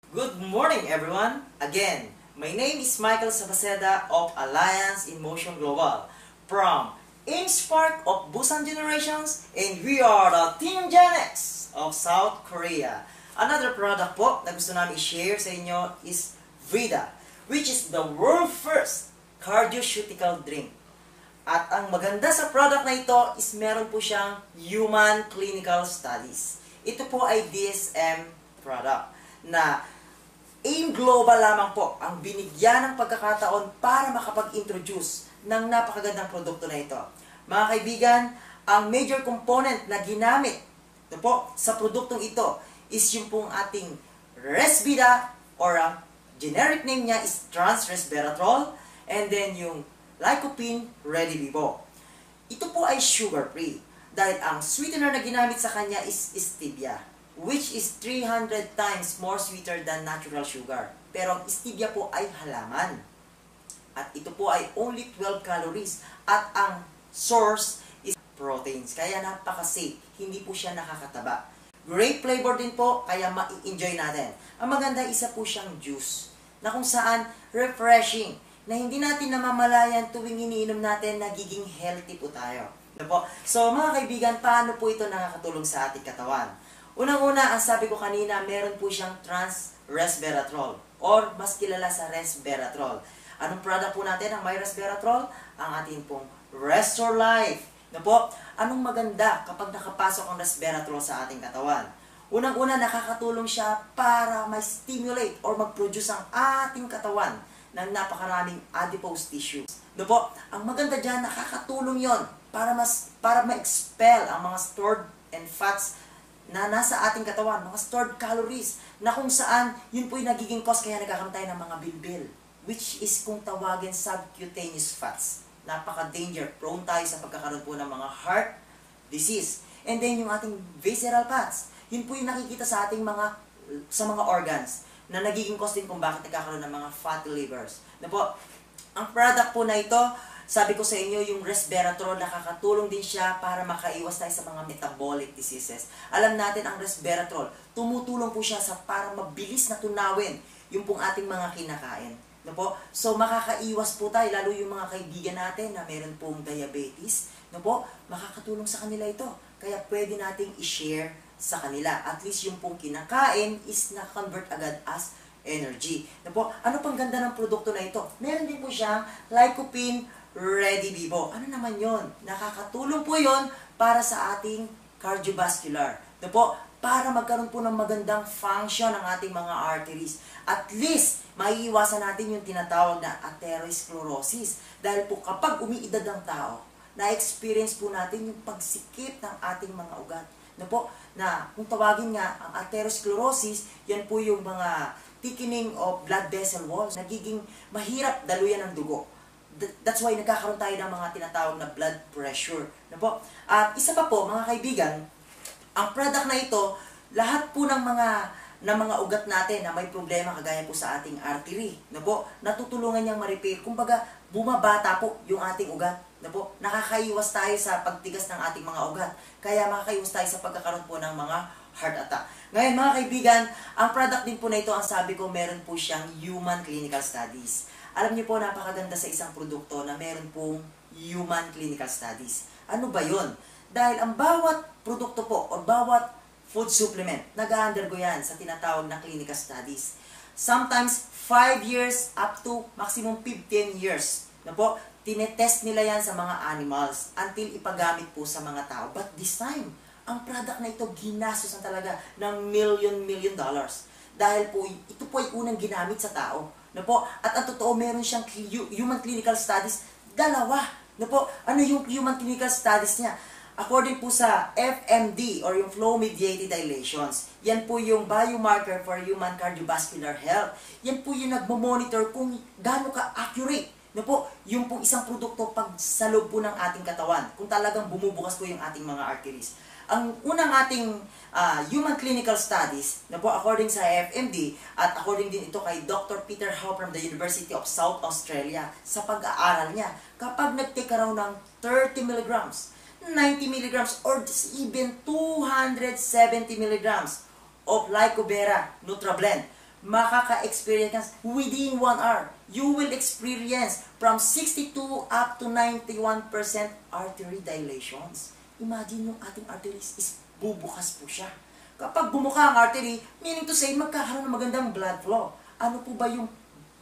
Good morning, everyone. Again, my name is Michael Sabaceda of Alliance in Motion Global from Inspark of Busan Generations, and we are the Team Gen X of South Korea. Another product po na gusto namin i-share sa inyo is Vida, which is the world first cardioceutical drink. At ang maganda sa product na ito is meron po siyang human clinical studies. Ito po ay DSM product na AIM Global lamang po ang binigyan ng pagkakataon para makapag-introduce ng napakagandang produkto na ito. Mga kaibigan, ang major component na ginamit po sa produktong ito is yung pong ating Resvida, or ang generic name niya is Trans-Resveratrol, and then yung Lycopene Redivivo. Ito po ay sugar-free dahil ang sweetener na ginamit sa kanya is stevia, which is 300 times more sweeter than natural sugar. Pero ang stevia po ay halaman. At ito po ay only 12 calories. At ang source is proteins. Kaya napaka-safe. Hindi po siya nakakataba. Grape flavor din po, kaya ma-enjoy natin. Ang maganda, isa po siyang juice na kung saan refreshing, na hindi natin namamalayan tuwing iniinom natin, nagiging healthy po tayo. So mga kaibigan, paano po ito nakakatulong sa ating katawan? Unang-una, ang sabi ko kanina, meron po siyang Trans-Resveratrol or mas kilala sa Resveratrol. Anong product po natin ang may Resveratrol? Ang ating pong Restore Life. Anong maganda kapag nakapasok ang Resveratrol sa ating katawan? Unang-una, nakakatulong siya para ma-stimulate or mag-produce ang ating katawan ng napakaraming adipose tissues. Ang maganda dyan, nakakatulong yon para ma-expel ang mga stored and fats na nasa ating katawan, mga stored calories, na kung saan yun po yung nagiging cause kaya nagkakaroon tayo ng mga bilbil, which is kung tawagin subcutaneous fats. Napaka-danger, prone tayo sa pagkakaroon po ng mga heart disease. And then yung ating visceral fats, yun po yung nakikita sa ating mga organs, na nagiging cause din kung bakit nagkakaroon ng mga fatty livers. Ang product po na ito, sabi ko sa inyo, yung Resveratrol, nakakatulong din siya para makaiwas tayo sa mga metabolic diseases. Alam natin, ang Resveratrol, tumutulong po siya para mabilis na tunawin yung pong ating mga kinakain. So, makakaiwas po tayo, lalo yung mga kaibigan natin na meron pong diabetes. Makakatulong sa kanila ito. Kaya pwede nating i-share sa kanila. At least yung pong kinakain is na-convert agad as energy. Ano pang ganda ng produkto na ito? Meron din po siyang Lycopene Redivivo. Ano naman yon? Nakakatulong po yon para sa ating cardiovascular. Para magkaroon po ng magandang function ng ating mga arteries. At least, maiiwasan natin yung tinatawag na atherosclerosis. Dahil po kapag umiidad ang tao, na-experience po natin yung pagsikip ng ating mga ugat. Na kung tawagin nga, ang atherosclerosis, yan po yung mga thickening of blood vessel walls. Nagiging mahirap daluyan ng dugo. That's why nagkakaroon tayo ng mga tinatawag na blood pressure. At isa pa po, mga kaibigan, ang product na ito, lahat po ng mga ugat natin na may problema kagaya po sa ating artery, natutulungan niyang ma-repair. Kumbaga, bumabata po yung ating ugat. Nakakaiwas tayo sa pagtigas ng ating mga ugat. Kaya makakaiwas tayo sa pagkakaroon po ng mga heart attack. Ngayon, mga kaibigan, ang product din po na ito, ang sabi ko, meron po siyang human clinical studies. Alam niyo po, napakaganda sa isang produkto na meron pong human clinical studies. Ano ba yun? Dahil ang bawat produkto po o bawat food supplement, nag-undergo yan sa tinatawag na clinical studies. Sometimes 5 years up to maximum 15 years. Tinetest nila yan sa mga animals until ipagamit po sa mga tao. But this time, ang product na ito ginastos na talaga ng million dollars. Dahil po, ito po ay unang ginamit sa tao. At ang totoo, meron siyang human clinical studies, dalawa. Ano yung human clinical studies niya? According po sa FMD or yung flow-mediated dilations, yan po yung biomarker for human cardiovascular health. Yan po yung nagmo-monitor kung gaano ka-accurate yung pong isang produkto pag sa loob po ng ating katawan, kung talagang bumubukas po yung ating mga arteries. Ang unang ating human clinical studies, according sa FMD, at according din ito kay Dr. Peter Howe from the University of South Australia, sa pag-aaral niya, kapag nag-take ka raw ng 30 milligrams, 90 milligrams, or even 270 milligrams of Lycobera Nutrablend makaka-experience within 1 hour. You will experience from 62 up to 91% artery dilations. Imagine yung ating arteries is bubukas po siya. Kapag bumuka ang artery, meaning to say, magkakaroon ng magandang blood flow. Ano po ba yung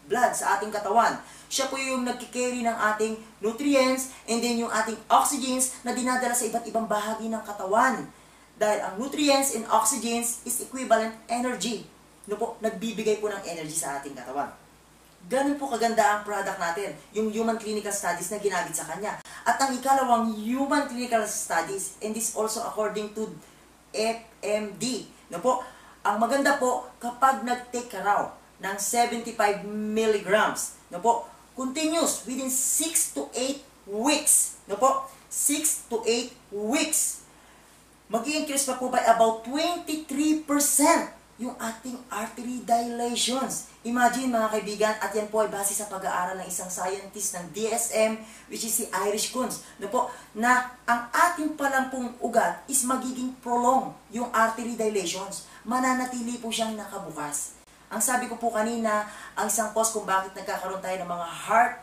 blood sa ating katawan? Siya po yung nagkikerry ng ating nutrients and then yung ating oxygens na dinadala sa iba't ibang bahagi ng katawan. Dahil ang nutrients and oxygens is equivalent energy. No po, nagbibigay po ng energy sa ating katawan. Ganun po kaganda ang product natin, yung human clinical studies na ginamit sa kanya. At ang ikalawang human clinical studies, and this also according to FMD. No po, ang maganda po kapag nag-take ka raw ng 75 milligrams, no po, continuous within 6 to 8 weeks. No po, 6 to 8 weeks. Mag-i-increase pa po by about 23% yung ating artery dilations. Imagine mga kaibigan, at yan po ay base sa pag-aaral ng isang scientist ng DSM, which is si Irish Kunz, no po, na ang ating palang pong ugat is magiging prolong yung artery dilations. Mananatili po siyang nakabukas. Ang sabi ko po kanina, ang isang cause kung bakit nagkakaroon tayo ng mga heart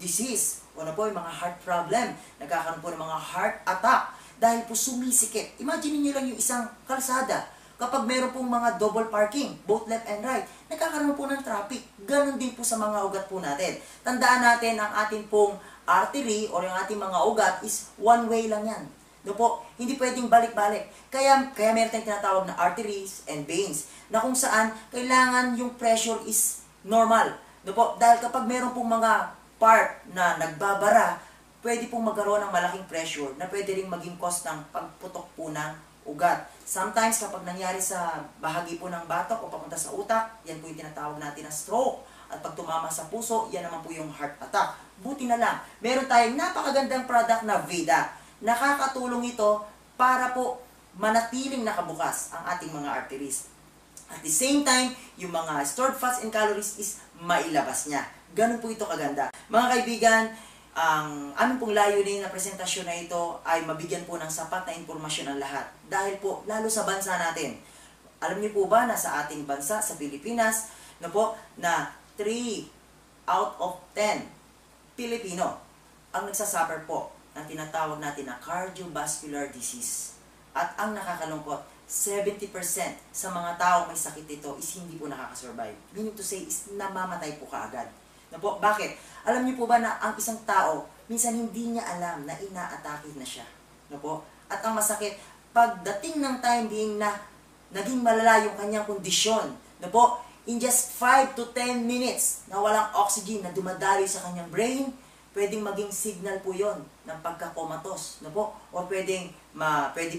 disease, o na po yung mga heart problem, nagkakaroon po ng mga heart attack, dahil po sumisikip. Imagine niyo lang yung isang kalsada, kapag meron pong mga double parking, both left and right, nagkakaroon po ng traffic. Ganon din po sa mga ugat po natin. Tandaan natin, ang ating pong artery o yung ating mga ugat is one way lang yan. No po, hindi pwedeng balik-balik. Kaya meron tayong tinatawag na arteries and veins, na kung saan kailangan yung pressure is normal. No po, dahil kapag meron pong mga part na nagbabara, pwede pong magkaroon ng malaking pressure na pwede rin maging cause ng pagputok po ng ugat. Sometimes, kapag nangyari sa bahagi po ng batok o papunta sa utak, yan po yung tinatawag natin na stroke. At pag tumama sa puso, yan naman po yung heart attack. Buti na lang, meron tayong napakagandang product na Veda. Nakakatulong ito para po manatiling nakabukas ang ating mga arteries. At the same time, yung mga stored fats and calories is mailabas niya. Ganun po ito kaganda. Mga kaibigan, ang aming pong layunin na presentasyon na ito ay mabigyan po ng sapat na impormasyon ang lahat. Dahil po, lalo sa bansa natin. Alam niyo po ba na sa ating bansa, sa Pilipinas, na po, na 3 out of 10 Pilipino ang nagsasuffer po ng tinatawag natin na cardiovascular disease. At ang nakakalungkot, 70% sa mga taong may sakit ito is hindi po nakakasurvive. Meaning to say, is namamatay po kaagad. Na po, bakit? Alam niyo po ba na ang isang tao, minsan hindi niya alam na ina-atake na siya. No po? At ang masakit, pagdating ng time being na naging malala yung kanyang kondisyon, no po, in just 5 to 10 minutes na walang oxygen na dumadaloy sa kanyang brain, pwedeng maging signal po yon ng pagkakomatos, no po? O pwede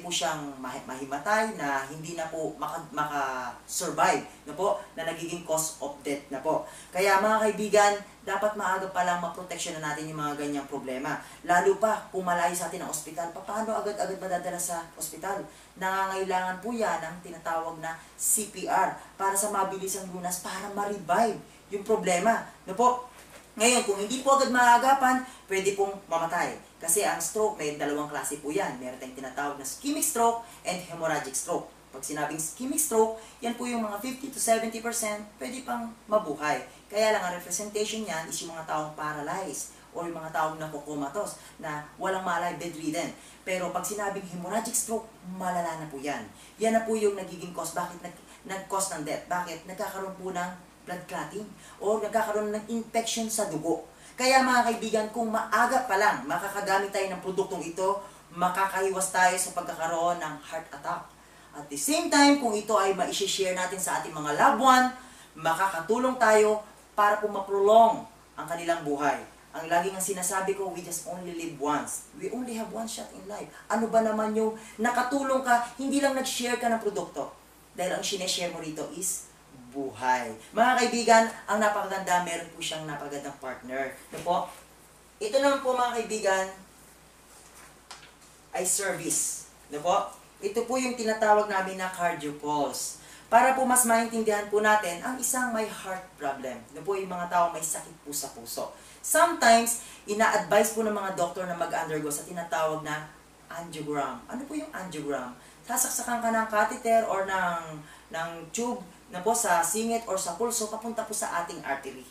po siyang mahimatay na hindi na po maka-survive, no po? Na nagiging cause of death na po. Kaya mga kaibigan, dapat maaga pa lang maproteksyon na natin yung mga ganyang problema. Lalo pa, kung malayo sa atin ang ospital, paano agad-agad madadala sa ospital? Nangangailangan po yan ng tinatawag na CPR para sa mabilisang lunas, para ma-revive yung problema, no po? Ngayon, kung hindi po agad maagapan, pwede pong mamatay. Kasi ang stroke, may dalawang klase po yan. Meron tayong tinatawag na ischemic stroke and hemorrhagic stroke. Pag sinabing ischemic stroke, yan po yung mga 50 to 70% pwede pang mabuhay. Kaya lang ang representation yan is yung mga taong paralyzed o yung mga taong nakukumatos na walang malay, bedridden. Pero pag sinabing hemorrhagic stroke, malala na po yan. Yan na po yung nagiging cause. Bakit nag-cause ng death? Bakit? Nagkakaroon po ng blood clotting o nagkakaroon ng infection sa dugo. Kaya mga kaibigan, kung maaga pa lang makakagamit tayo ng produktong ito, makakaiwas tayo sa pagkakaroon ng heart attack. At the same time, kung ito ay ma-share natin sa ating mga loved one, makakatulong tayo para po maprolong ang kanilang buhay. Ang laging ang sinasabi ko, we just only live once. We only have one shot in life. Ano ba naman yung nakatulong ka, hindi lang nag-share ka ng produkto. Dahil ang sineshare mo rito is buhay. Mga kaibigan, ang napakaganda, meron po siyang napakagandang partner. Ito po, ito naman po mga kaibigan, ay service. Ito po, ito po yung tinatawag namin na CardioPulse. Para po mas maintindihan po natin ang isang may heart problem. Ito po yung mga tao may sakit po sa puso. Sometimes, ina-advise po ng mga doktor na mag-undergo sa tinatawag na angiogram. Ano po yung angiogram? Sasaksakan ka ng catheter or ng tube na po sa singit or sa pulso papunta po sa ating artery.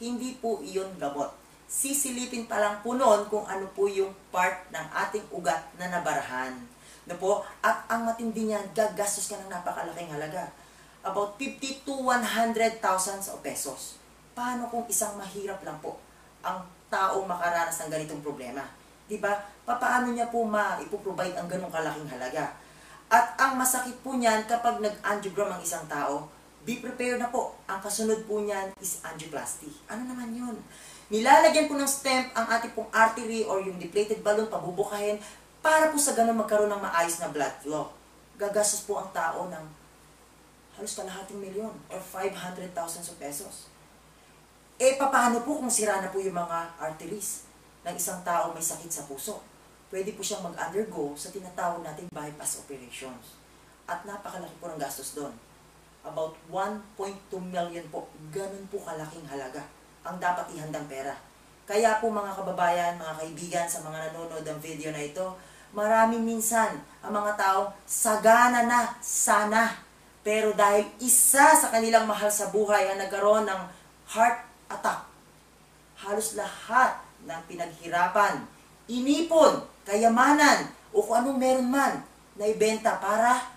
Hindi po iyon gamot. Sisilipin pa lang po noon kung ano po yung part ng ating ugat na nabarahan. Na po, at ang matindi niyan, gagastos ka ng napakalaking halaga. About 50 to 100,000 pesos. Paano kung isang mahirap lang po ang tao makaranas ng ganitong problema? Diba? Paano niya po maipoprovide ang ganong kalaking halaga? At ang masakit po niyan kapag nag-angiogram ang isang tao, be prepared na po. Ang kasunod po niyan is angioplasty. Ano naman yun? Nilalagyan po ng stent ang ating pong artery or yung deflated balloon, pabubukahin, para po sa ganun magkaroon ng maayos na blood flow. Gagastos po ang tao ng halos kalahating milyon or 500,000 pesos. Paano po kung sira na po yung mga arteries ng isang tao may sakit sa puso? Pwede po siyang mag-undergo sa tinatawag nating bypass operations. At napakalaki po ng gastos doon. About 1.2 million po. Ganun po kalaking halaga ang dapat ihandang pera. Kaya po mga kababayan, mga kaibigan, sa mga nanonood ng video na ito, maraming minsan ang mga taong sagana na sana. Pero dahil isa sa kanilang mahal sa buhay ang nagkaroon ng heart attack, halos lahat ng pinaghirapan, inipon, kayamanan, o kung anong meron man na ibenta para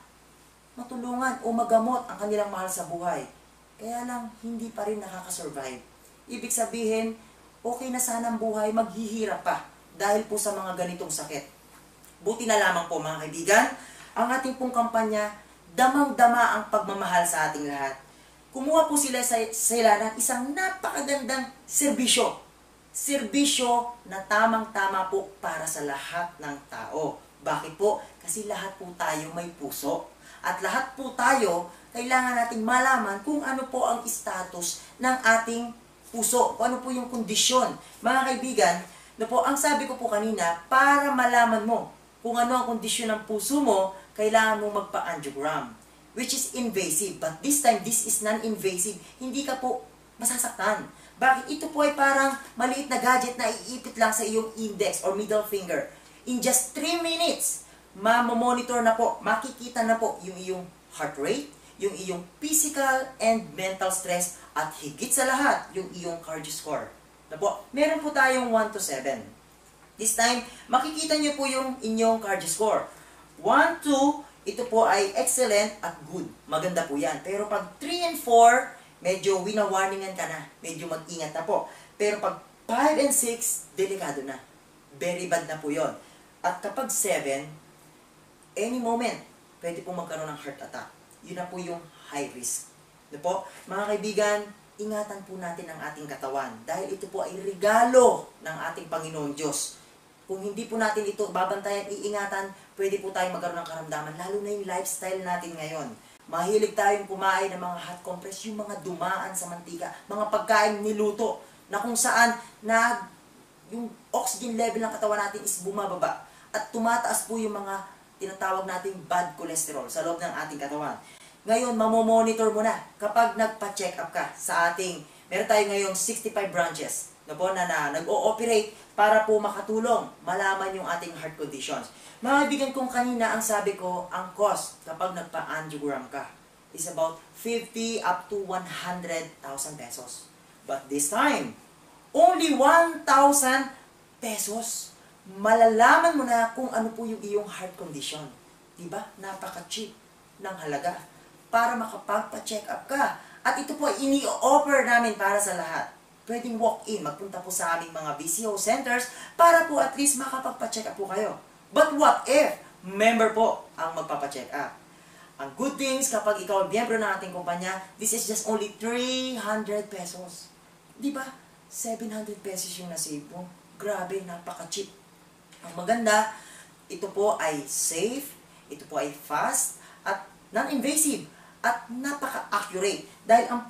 matulungan o magamot ang kanilang mahal sa buhay. Kaya lang, hindi pa rin nakakasurvive. Ibig sabihin, okay na sana ang buhay, maghihirap pa dahil po sa mga ganitong sakit. Buti na lamang po mga kaibigan, ang ating pong kampanya, damang-dama ang pagmamahal sa ating lahat. Kumuha po sila ng isang napakagandang serbisyo. Serbisyo na tamang-tama po para sa lahat ng tao. Bakit po? Kasi lahat po tayo may puso. At lahat po tayo, kailangan nating malaman kung ano po ang status ng ating puso. Kung ano po yung kondisyon. Mga kaibigan, ang sabi ko po kanina, para malaman mo kung ano ang kondisyon ng puso mo, kailangan mo magpa-angiogram, which is invasive. But this time, this is non-invasive. Hindi ka po masasaktan. Bakit? Ito po ay parang maliit na gadget na iipit lang sa iyong index or middle finger. In just 3 minutes, mamomonitor na po, makikita na po yung iyong heart rate, yung iyong physical and mental stress, at higit sa lahat, yung iyong cardio score. Meron po tayong 1 to 7. This time, makikita nyo po yung inyong cardio score. 1, 2, ito po ay excellent at good. Maganda po yan. Pero pag 3 and 4, medyo wina-warningan ka na. Medyo mag-ingat na po. Pero pag 5 and 6, delikado na. Very bad na po yon. At kapag 7, any moment, pwede po magkaroon ng heart attack. Yun na po yung high risk. Mga kaibigan, ingatan po natin ang ating katawan. Dahil ito po ay regalo ng ating Panginoon Diyos. Kung hindi po natin ito babantayan, iingatan, pwede po tayong magkaroon ng karamdaman. Lalo na yung lifestyle natin ngayon. Mahilig tayong kumain ng mga hot compress, yung mga dumaan sa mantika, mga pagkain niluto, na kung saan yung oxygen level ng katawan natin is bumababa. At tumataas po yung mga tinatawag nating bad cholesterol sa loob ng ating katawan. Ngayon, mamomonitor mo na kapag nagpa-check up ka sa ating, meron tayo ngayong 65 branches na nag-o-operate para po makatulong, malaman yung ating heart conditions. Mga kaibigan, kung kanina ang sabi ko, ang cost kapag nagpa-angiogram ka is about 50 up to 100,000 pesos. But this time, only 1,000 pesos. Malalaman mo na kung ano po yung iyong heart condition. Diba? Napaka-cheap ng halaga para makapagpa-check up ka. At ito po ay ini-offer namin para sa lahat. Pwedeng walk-in, magpunta po sa aming mga VCO centers para po at least makapagpa-check up po kayo. But what if member po ang magpapa-check up? Ang good things kapag ikaw ay miyembro ng ating kumpanya, this is just only 300 pesos. Di ba? 700 pesos yung nasave mo. Grabe, napaka-cheap. Ang maganda, ito po ay safe, ito po ay fast, at non-invasive, at napaka-accurate. Dahil ang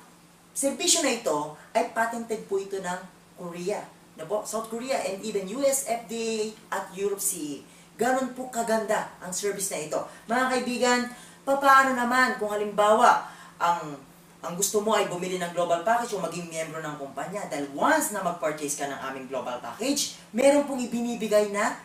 serbisyo na ito ay patented po ito ng Korea. South Korea and even US FDA at Europe CE. Ganon po kaganda ang service na ito. Mga kaibigan, paano naman kung halimbawa ang gusto mo ay bumili ng global package o maging miyembro ng kumpanya? Dahil once na mag-purchase ka ng aming global package, meron pong ibinibigay na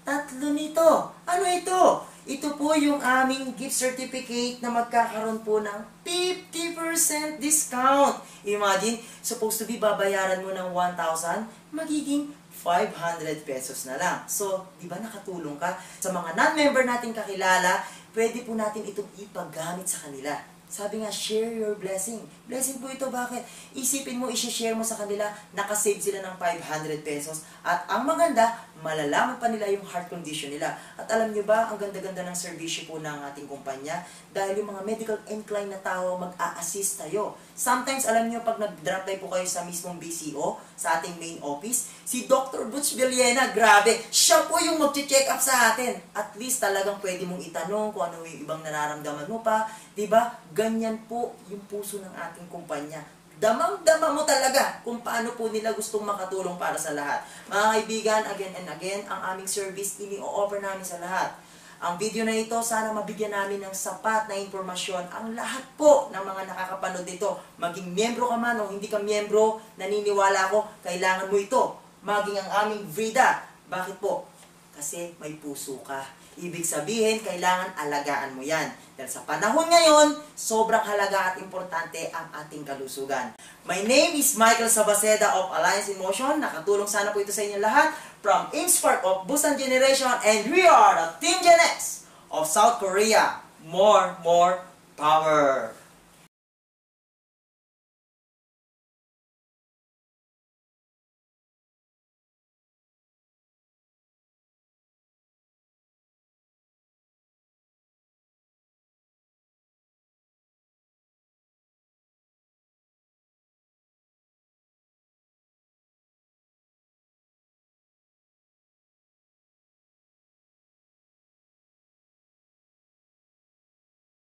3 nito. Ano ito? Ito po yung aming gift certificate na magkakaroon po ng 50% discount. Imagine, supposed to be babayaran mo ng 1,000, magiging 500 pesos na lang. So, di ba nakatulong ka? Sa mga non-member nating kakilala, pwede po natin itong ipaggamit sa kanila. Sabi nga, share your blessing. Blessing po ito, bakit? Isipin mo, isi-share mo sa kanila, nakasave sila ng 500 pesos. At ang maganda, malalaman pa nila yung heart condition nila. At alam nyo ba, ang ganda-ganda ng serbisyo po ng ating kumpanya, dahil yung mga medical inclined na tao mag-a-assist tayo. Sometimes, alam nyo, pag nag-drop by po kayo sa mismong BCO, sa ating main office, si Dr. Butch Villena, grabe, siya po yung mag-check up sa atin. At least talagang pwede mong itanong kung ano yung ibang nararamdaman mo pa. Diba? Ganyan po yung puso ng ating kumpanya. Damang-dama mo talaga kung paano po nila gustong makatulong para sa lahat. Mga kaibigan, again and again, ang aming service ini-offer namin sa lahat. Ang video na ito, sana mabigyan namin ng sapat na impormasyon ang lahat po ng mga nakakapanood dito. Maging miyembro ka man o hindi ka miyembro, naniniwala ako, kailangan mo ito. Maging ang aming vida. Bakit po? Kasi may puso ka. Ibig sabihin, kailangan alagaan mo yan. Dahil sa panahon ngayon, sobrang halaga at importante ang ating kalusugan. My name is Michael Sabaceda of Alliance in Motion. Nakatulong sana po ito sa inyo lahat. From InSpark of Busan Generation, and we are the Team Gen X of South Korea. More power!